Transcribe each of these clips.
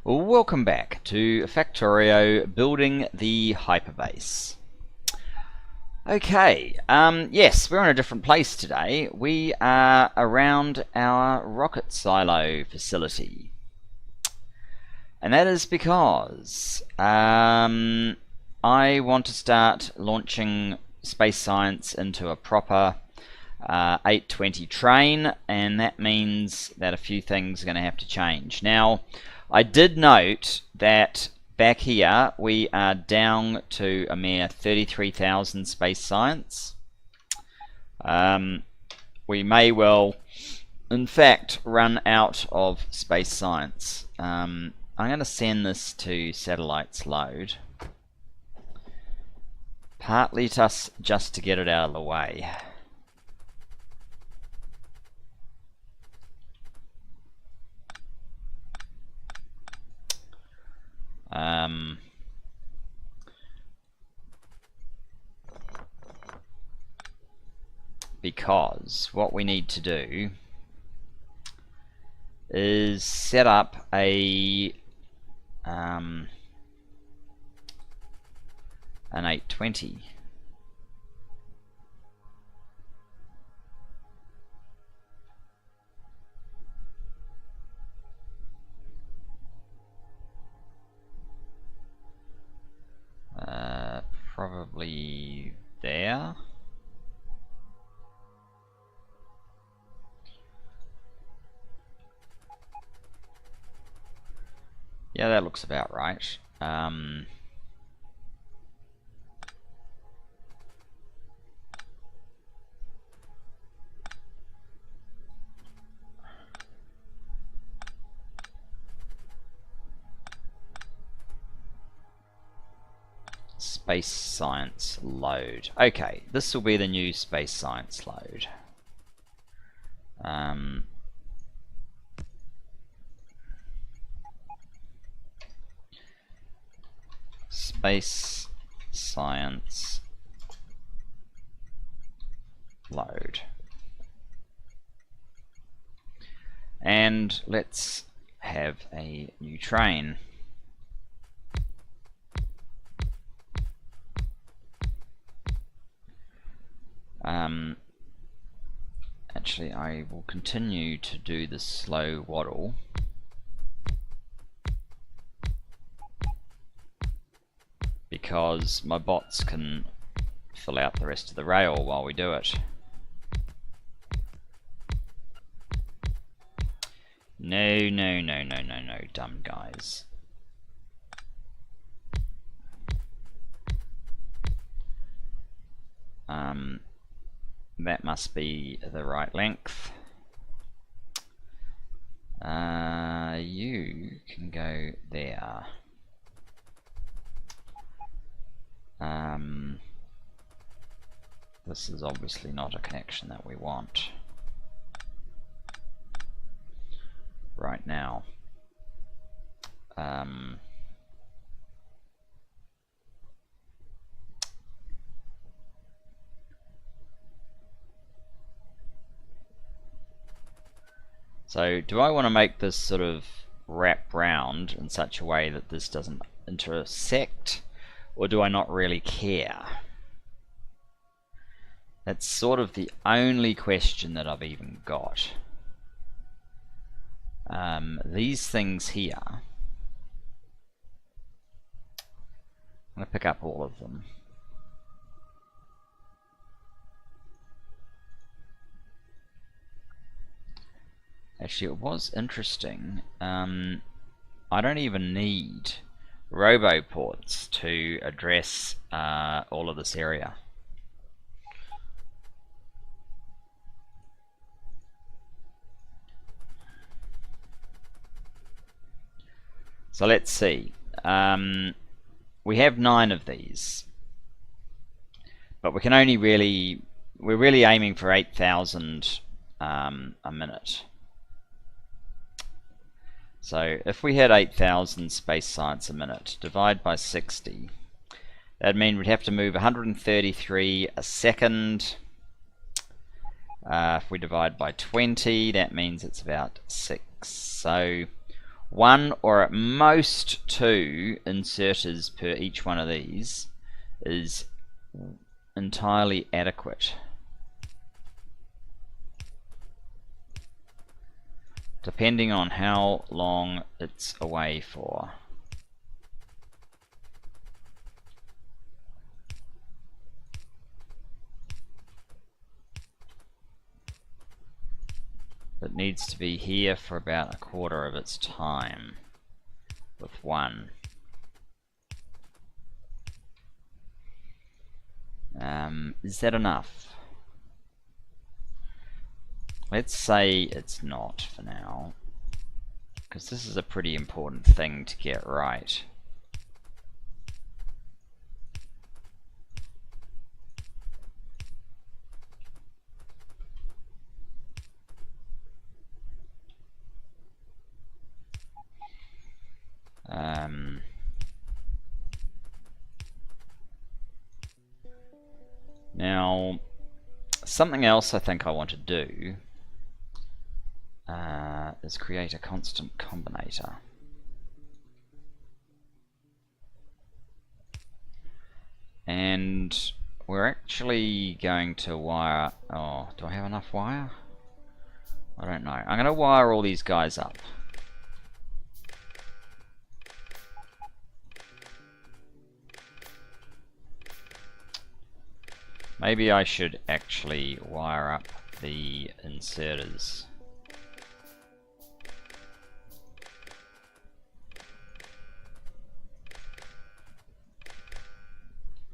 Welcome back to Factorio building the Hyperbase. Okay, yes, we're in a different place today. We are around our rocket silo facility. And that is because I want to start launching space science into a proper 820 train, and that means that a few things are going to have to change. Now, I did note that back here we are down to a mere 33,000 space science. We may well, in fact, run out of space science. I'm going to send this to satellites load, partly just to get it out of the way. Because what we need to do is set up an 820. Probably there. Yeah, that looks about right. Space science load. Okay, this will be the new space science load. Space science load. And let's have a new train. Actually, I will continue to do the slow waddle. Because my bots can fill out the rest of the rail while we do it. No, dumb guys. That must be the right length. You can go there. This is obviously not a connection that we want right now. So do I want to make this sort of wrap round in such a way that this doesn't intersect, or do I not really care? That's sort of the only question that I've even got. These things here, I'm going to pick up all of them. Actually, it was interesting. I don't even need roboports to address all of this area. So let's see. We have 9 of these, but we can only we're really aiming for 8,000 a minute. So if we had 8,000 space science a minute, divide by 60, that'd mean we'd have to move 133 a second. If we divide by 20, that means it's about 6. So 1 or at most 2 inserters per each one of these is entirely adequate, depending on how long it's away for. It needs to be here for about a quarter of its time with 1. Is that enough? Let's say it's not for now, because this is a pretty important thing to get right. Now, something else I think I want to do is create a constant combinator. And we're actually going to wire... Oh, do I have enough wire? I don't know. I'm going to wire all these guys up. Maybe I should actually wire up the inserters.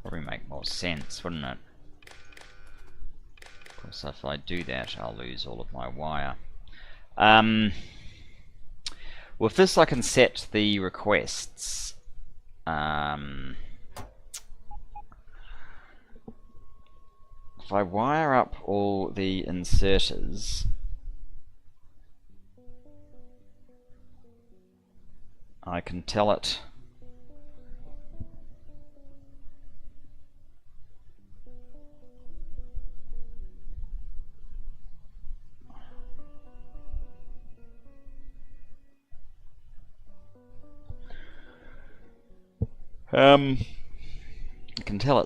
Probably make more sense, wouldn't it? Of course, if I do that, I'll lose all of my wire. With this, I can set the requests. If I wire up all the inserters, I can tell it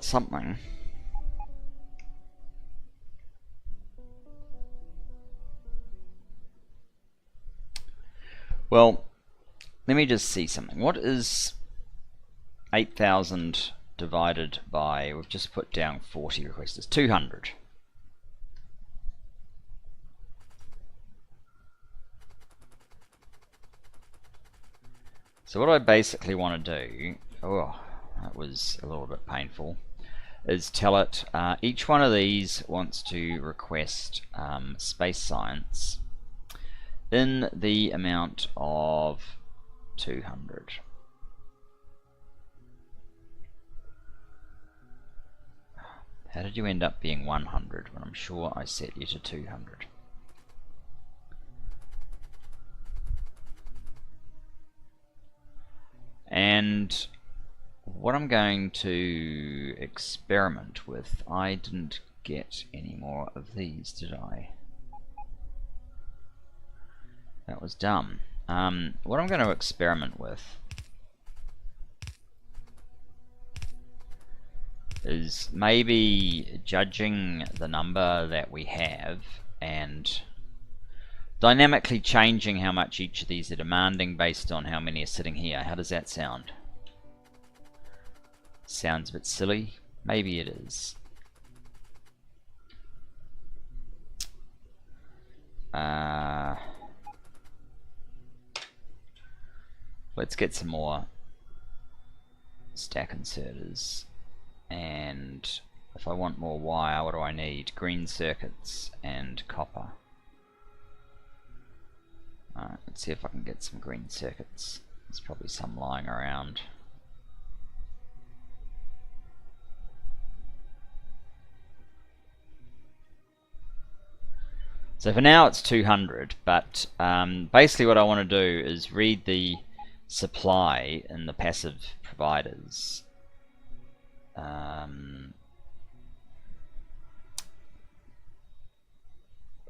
something. Well, let me just see something. What is 8,000 divided by, we've just put down 40 requests, it's 200. So what I basically want to do, oh, that was a little bit painful, is tell it each one of these wants to request space science in the amount of 200. How did you end up being 100 when I'm sure I set you to 200? And what I'm going to experiment with, I didn't get any more of these, did I? That was dumb. What I'm going to experiment with is maybe judging the number that we have and dynamically changing how much each of these are demanding based on how many are sitting here. How does that sound? Sounds a bit silly. Maybe it is. Let's get some more stack inserters. And if I want more wire, what do I need? Green circuits and copper. Alright, let's see if I can get some green circuits. There's probably some lying around. So for now it's 200, but basically what I want to do is read the supply in the passive providers.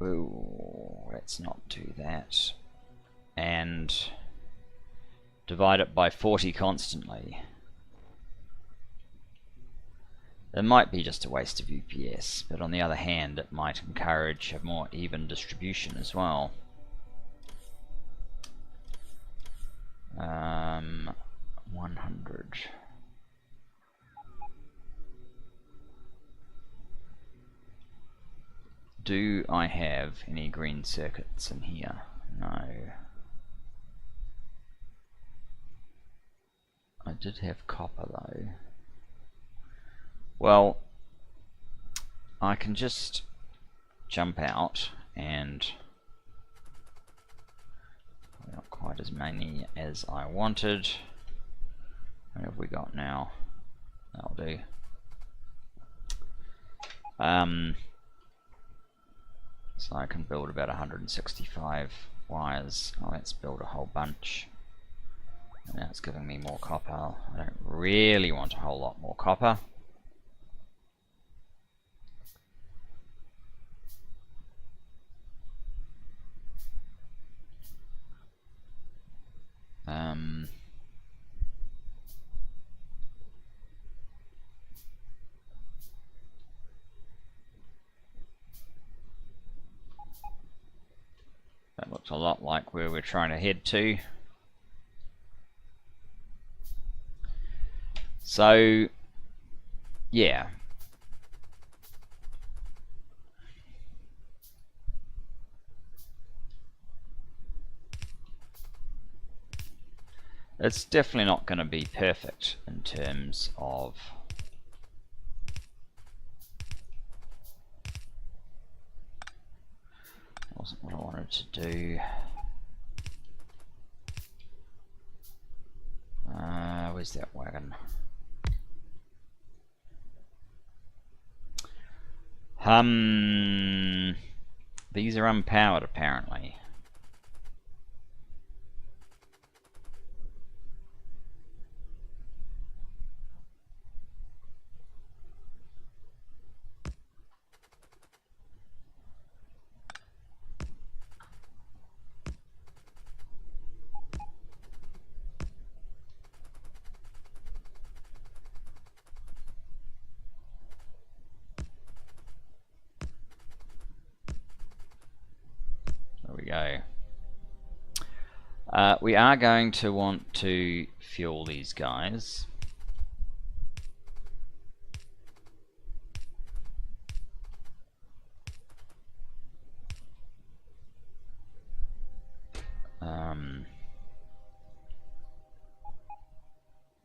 Ooh, let's not do that. And divide it by 40 constantly. It might be just a waste of UPS, but on the other hand, it might encourage a more even distribution as well. 100. Do I have any green circuits in here? No. I did have copper though. Well, I can just jump out and not quite as many as I wanted. What have we got now? That'll do. So I can build about 165 wires. Oh, let's build a whole bunch. And now it's giving me more copper. I don't really want a whole lot more copper. That looks a lot like where we're trying to head to. So, yeah. It's definitely not going to be perfect in terms of wasn't what I wanted to do. Where's that wagon? These are unpowered apparently. Go. We are going to want to fuel these guys.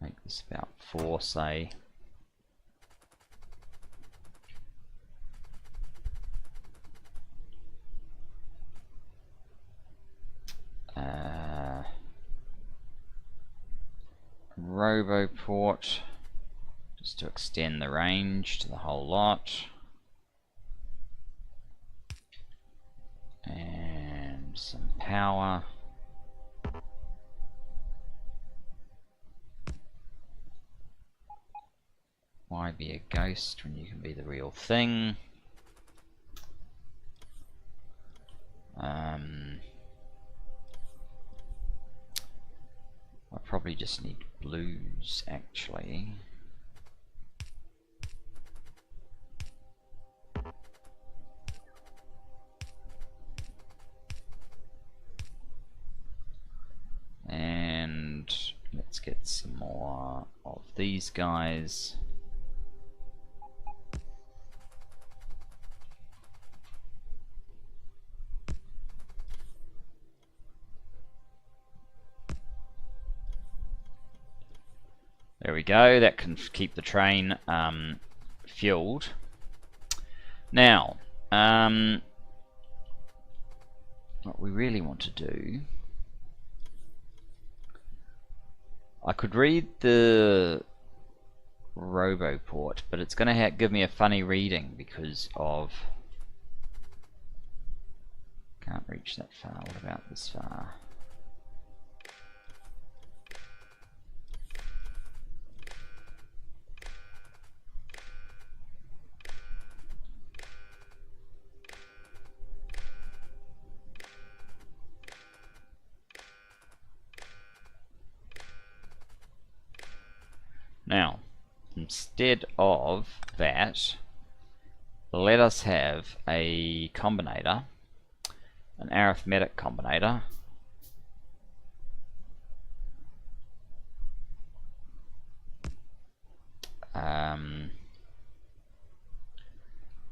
Make this about 4, say. Roboport, just to extend the range to the whole lot. And some power. Why be a ghost when you can be the real thing? I probably just need blues actually. And let's get some more of these guys. There we go, that can keep the train fueled. Now, what we really want to do, I could read the Roboport, but it's going to give me a funny reading because of... Can't reach that far, what about this far? Now, instead of that, let us have a combinator, an arithmetic combinator,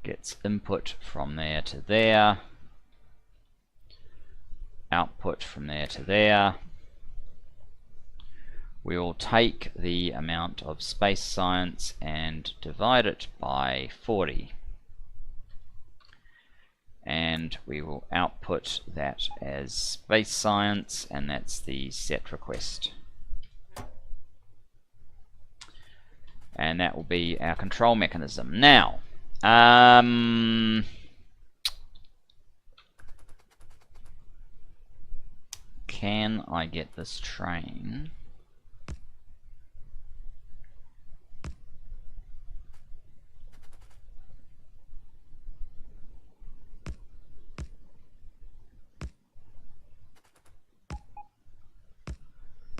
gets input from there to there, output from there to there. We will take the amount of space science and divide it by 40, and we will output that as space science, and that's the set request. And that will be our control mechanism. Now, can I get this train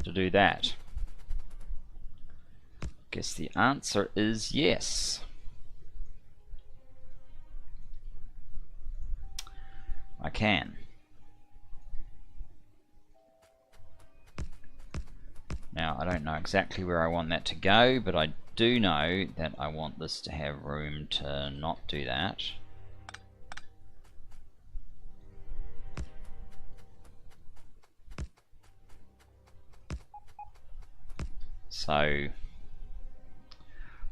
to do that? Guess the answer is yes. I can. Now, I don't know exactly where I want that to go, but I do know that I want this to have room to not do that. So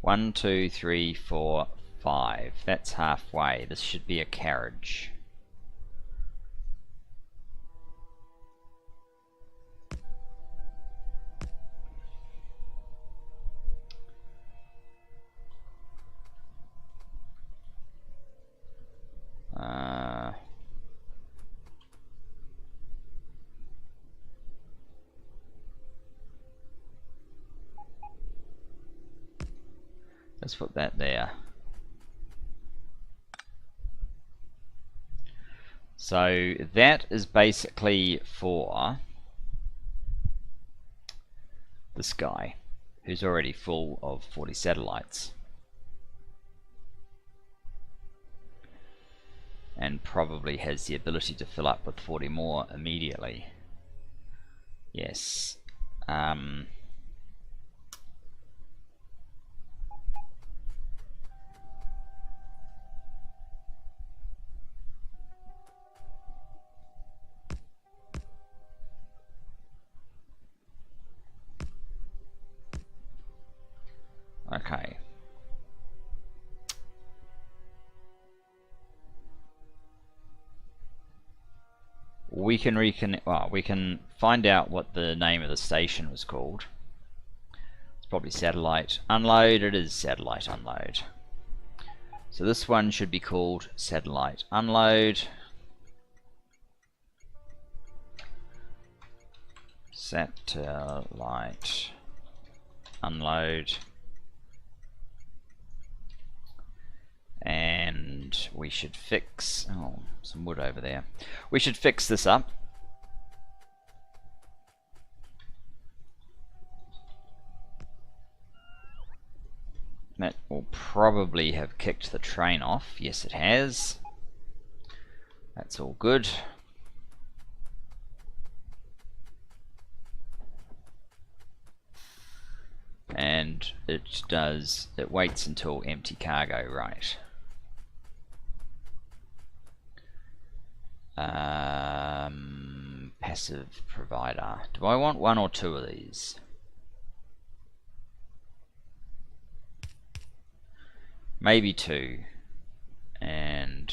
1, 2, 3, 4, 5. That's halfway. This should be a carriage. Let's put that there. So that is basically for this guy, who's already full of 40 satellites. And probably has the ability to fill up with 40 more immediately. Yes. Okay. We can find out what the name of the station was called. It's probably satellite unload. It is satellite unload. So this one should be called satellite unload. Satellite unload. And we should fix, oh, some wood over there. We should fix this up. That will probably have kicked the train off. Yes, it has. That's all good. And it waits until empty cargo, right? Passive provider. Do I want one or two of these? Maybe two. And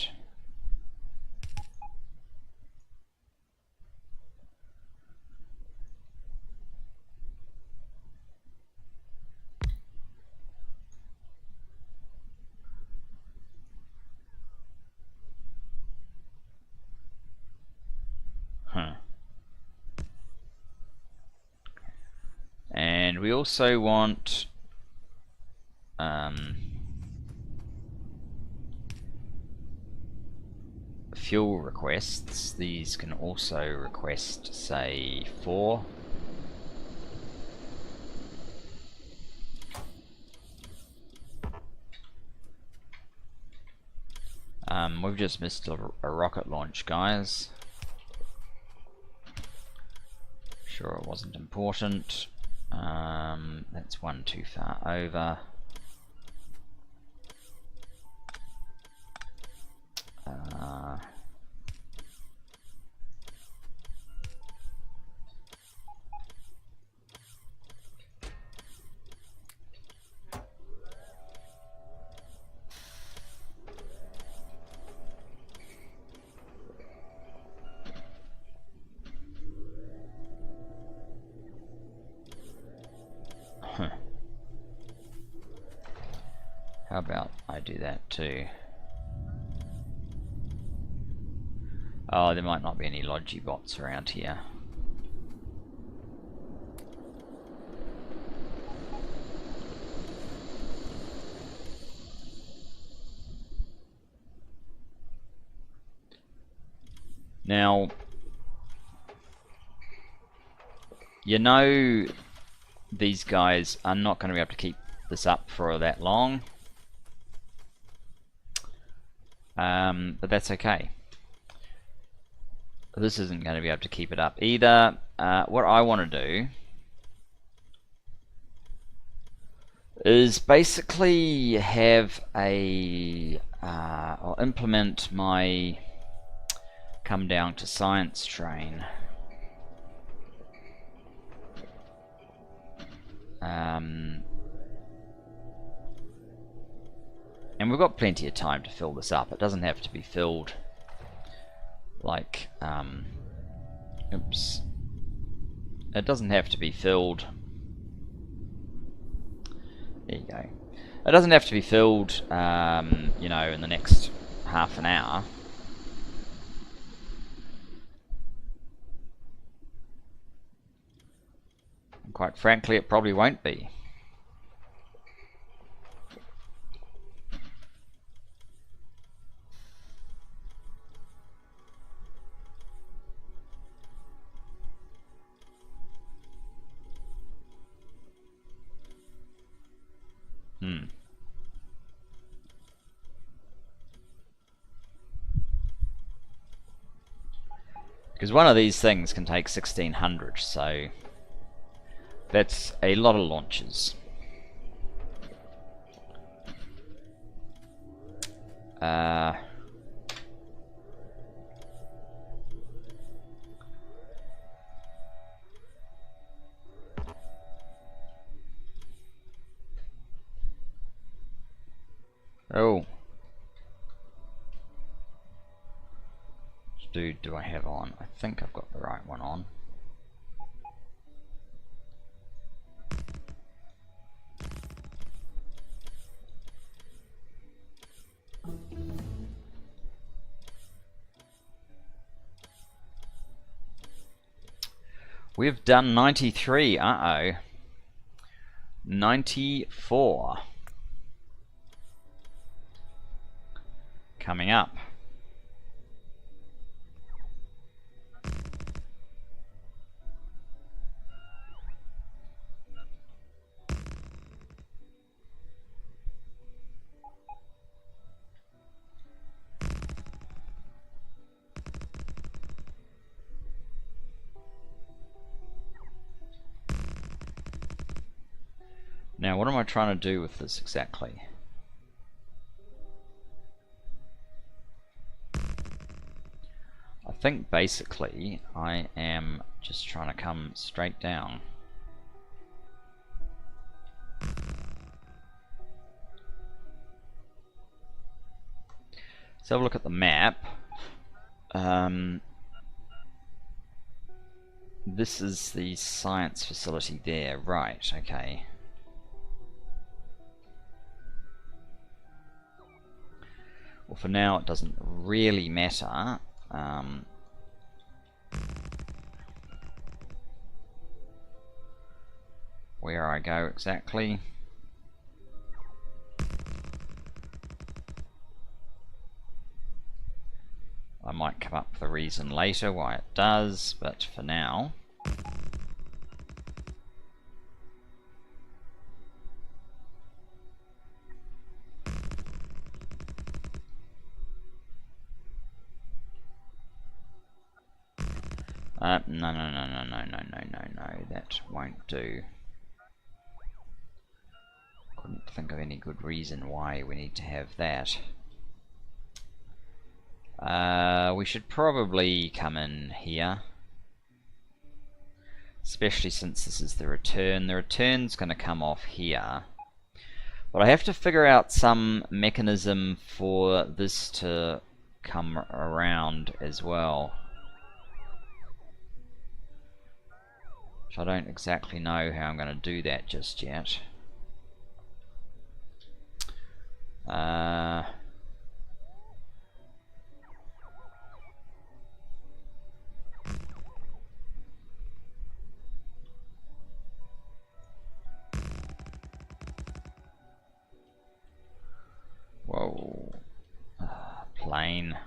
and we also want fuel requests. These can also request, say, 4. We've just missed a rocket launch, guys. Sure, it wasn't important. That's one too far over. How about I do that too? Oh, there might not be any Logi bots around here. Now, you know these guys are not going to be able to keep this up for that long. But that's okay. This isn't going to be able to keep it up either. What I want to do is basically have a I'll implement my come down to science train. And we've got plenty of time to fill this up. It doesn't have to be filled like oops. It doesn't have to be filled. There you go. It doesn't have to be filled you know, in the next half an hour. And quite frankly, it probably won't be. Because one of these things can take 1600, so that's a lot of launches. Oh. Dude, do I have on? I think I've got the right one on. We've done 93. Uh-oh. 94. Coming up. Now, what am I trying to do with this exactly? I think basically I am just trying to come straight down. Let's have a look at the map. This is the science facility there, right, okay. Well, for now it doesn't really matter. Where I go exactly. I might come up with a reason later why it does, but for now. No, that won't do. Couldn't think of any good reason why we need to have that. We should probably come in here, especially since this is the return. The return's going to come off here, but I have to figure out some mechanism for this to come around as well, which I don't exactly know how I'm going to do that just yet. Whoa. Plane.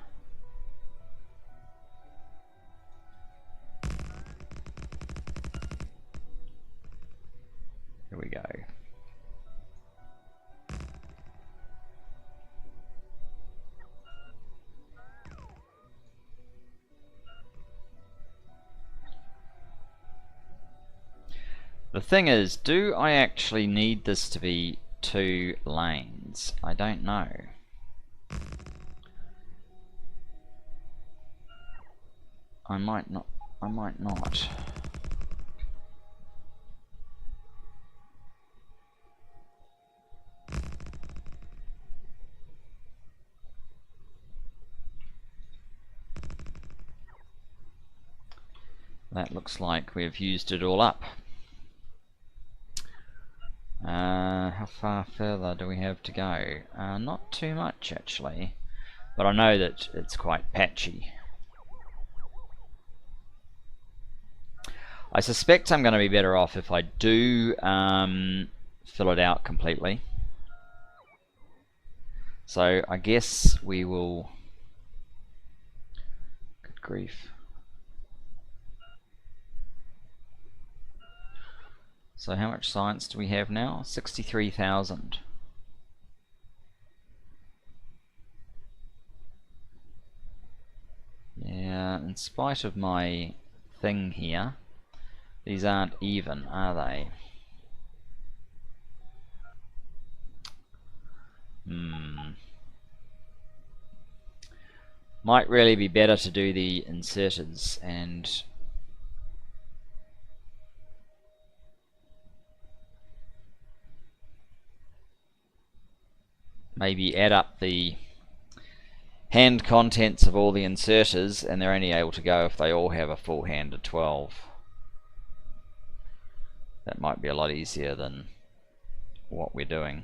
Here we go. The thing is, do I actually need this to be 2 lanes? I don't know. I might not. That looks like we've used it all up. How far further do we have to go? Not too much actually, but I know that it's quite patchy. I suspect I'm going to be better off if I do fill it out completely. So I guess we will... Good grief. So how much science do we have now? 63,000. Yeah, in spite of my thing here, these aren't even, are they? Might really be better to do the inserters and maybe add up the hand contents of all the inserters, and they're only able to go if they all have a full hand of 12. That might be a lot easier than what we're doing.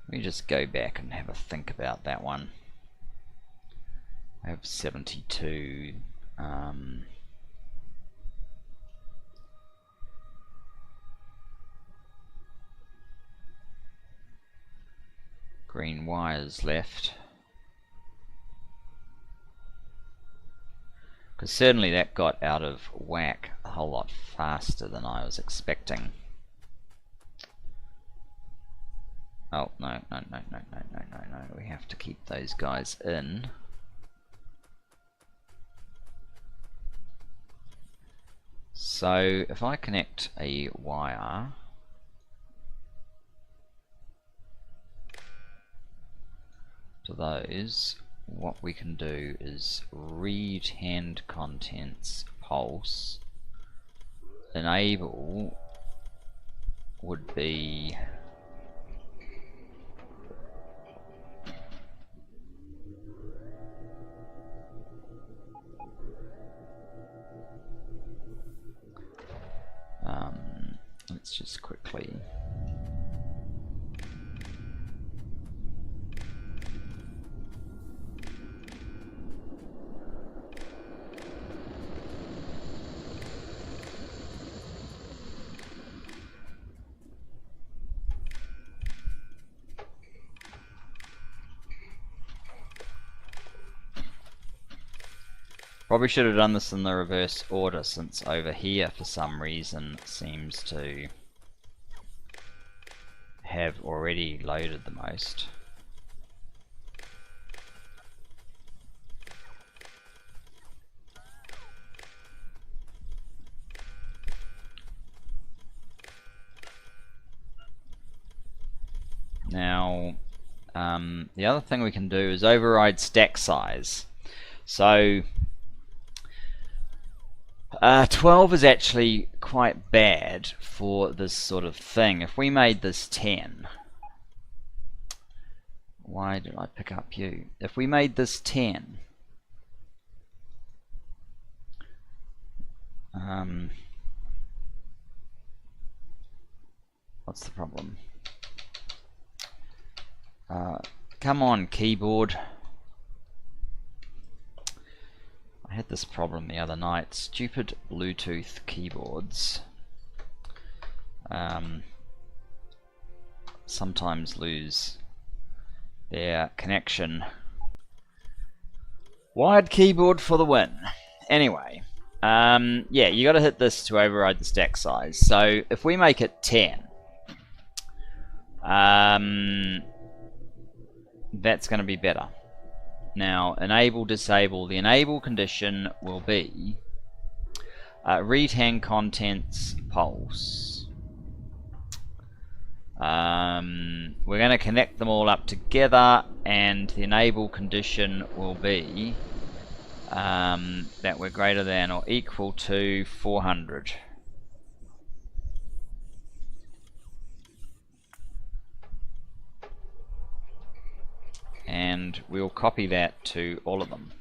Let me just go back and have a think about that one. I have 72. Green wires left. Because certainly that got out of whack a whole lot faster than I was expecting. Oh, no. We have to keep those guys in. So if I connect a wire to those, what we can do is read hand contents pulse. Enable would be let's just quickly probably should have done this in the reverse order, since over here for some reason seems to have already loaded the most. Now, the other thing we can do is override stack size. So 12 is actually quite bad for this sort of thing. If we made this 10, why did I pick up you? If we made this 10, what's the problem? Come on, keyboard. I had this problem the other night. Stupid Bluetooth keyboards sometimes lose their connection. Wired keyboard for the win. Anyway, yeah, you got to hit this to override the stack size. So if we make it 10, that's going to be better. Now, enable, disable. The enable condition will be read hand contents pulse. We're going to connect them all up together, and the enable condition will be that we're greater than or equal to 400. And we'll copy that to all of them.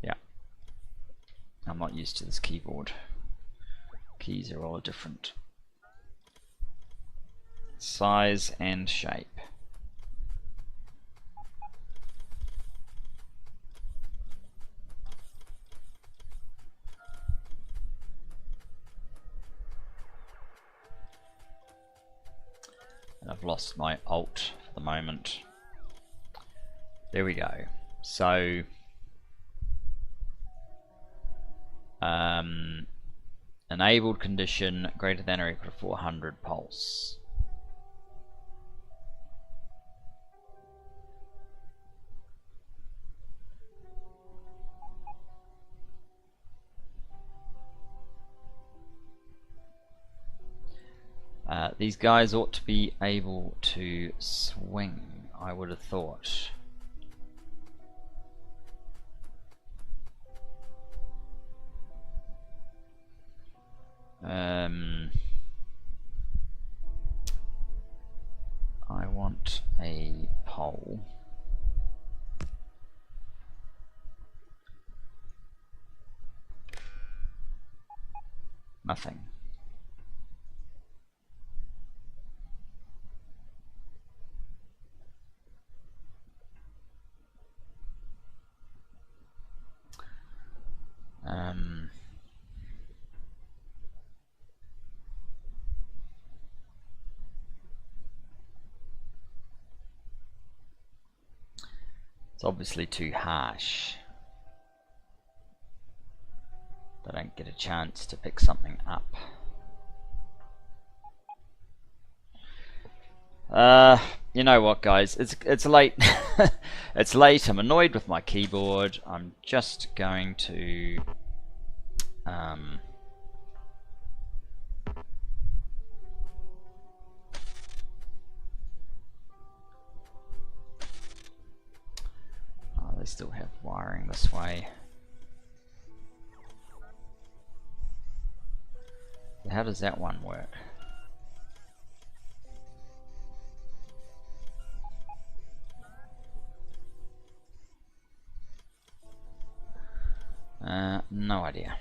Yeah. I'm not used to this keyboard. Keys are all different size and shape. I've lost my alt for the moment. There we go. So enabled condition greater than or equal to 400 pulse. These guys ought to be able to swing, I would have thought. I want a pole. Nothing. It's obviously too harsh. They don't get a chance to pick something up. You know what, guys? It's late. It's late. I'm annoyed with my keyboard. I'm just going to they still have wiring this way. How does that one work? No idea.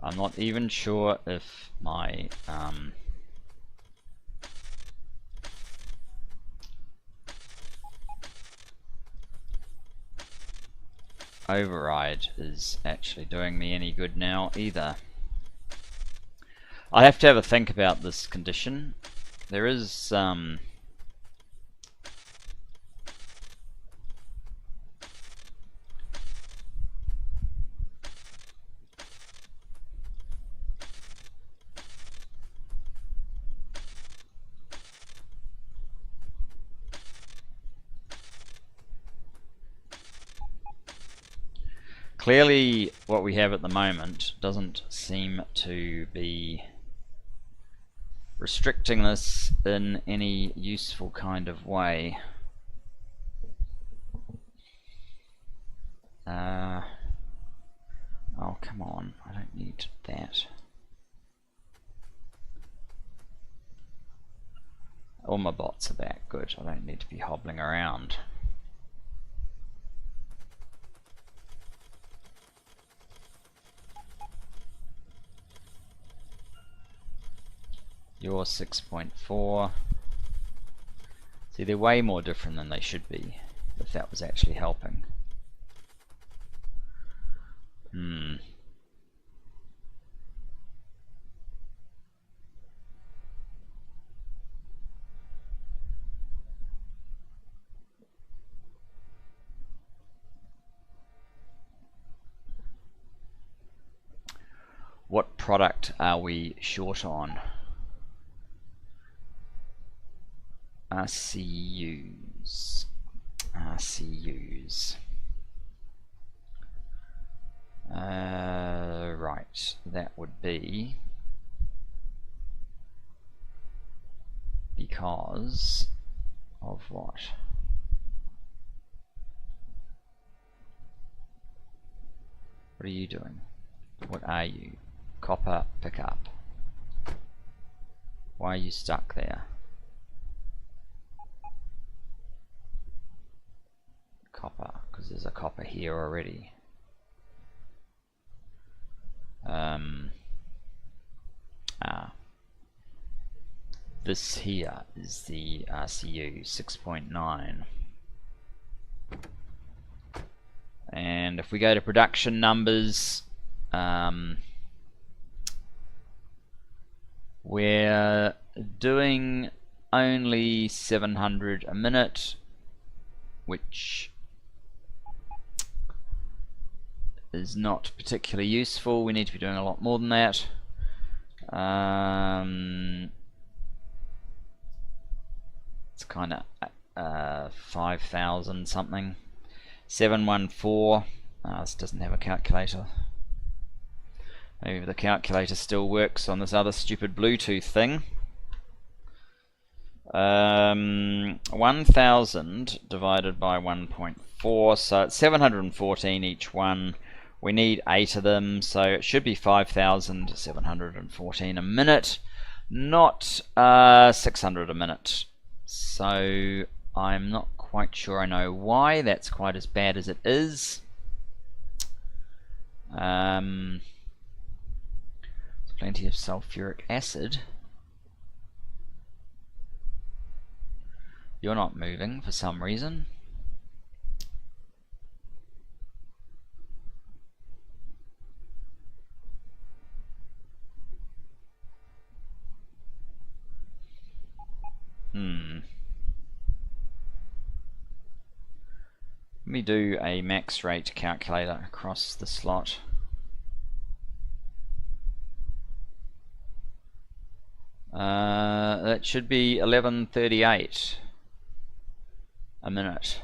I'm not even sure if my override is actually doing me any good now either. I have to have a think about this condition. There is clearly what we have at the moment doesn't seem to be restricting this in any useful kind of way. Oh, come on, I don't need that. All my bots are back, good, I don't need to be hobbling around. You're 6.4. See, they're way more different than they should be, if that was actually helping. What product are we short on? RCUs. Right, that would be because of what? What are you doing? What are you? Copper pickup. Why are you stuck there? Copper, because there's a copper here already. This here is the RCU 6.9. And if we go to production numbers, we're doing only 700 a minute, which is not particularly useful. We need to be doing a lot more than that. It's kind of 5,000 something. 714. This doesn't have a calculator. Maybe the calculator still works on this other stupid Bluetooth thing. 1,000 divided by 1.4, so it's 714 each one. We need 8 of them, so it should be 5,714 a minute, not 600 a minute. So I'm not quite sure I know why that's quite as bad as it is. There's plenty of sulfuric acid. You're not moving for some reason. Let me do a max rate calculator across the slot. That should be 1138 a minute.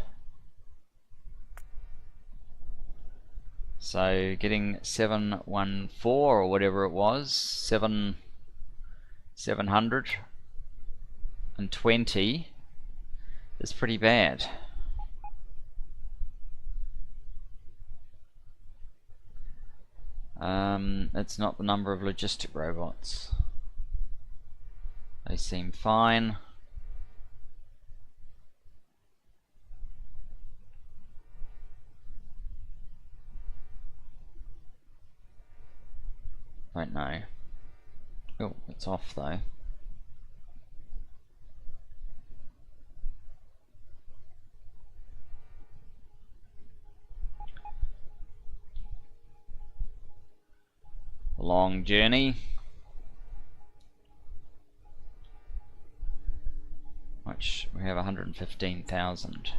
So getting 714 or whatever it was, 720 is pretty bad. It's not the number of logistic robots. They seem fine. Don't know. Oh, it's off though. Long journey, which we have 115,000.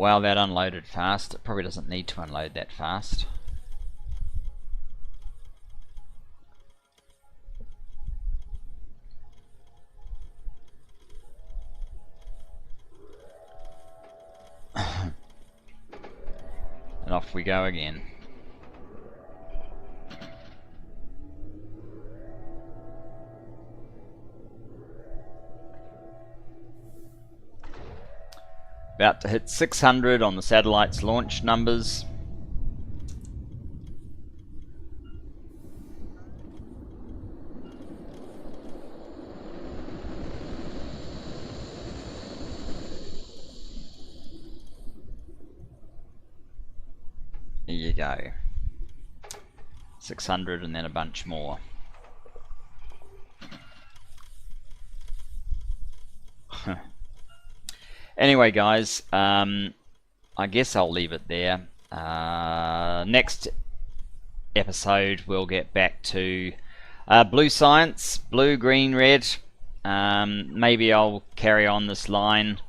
Wow, that unloaded fast. It probably doesn't need to unload that fast. And off we go again. About to hit 600 on the satellite's launch numbers. There you go. 600 and then a bunch more. Anyway, guys, I guess I'll leave it there. Next episode, we'll get back to blue science, blue, green, red. Maybe I'll carry on this line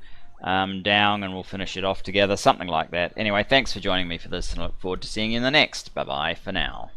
down and we'll finish it off together, something like that. Anyway, thanks for joining me for this and I look forward to seeing you in the next. Bye bye for now.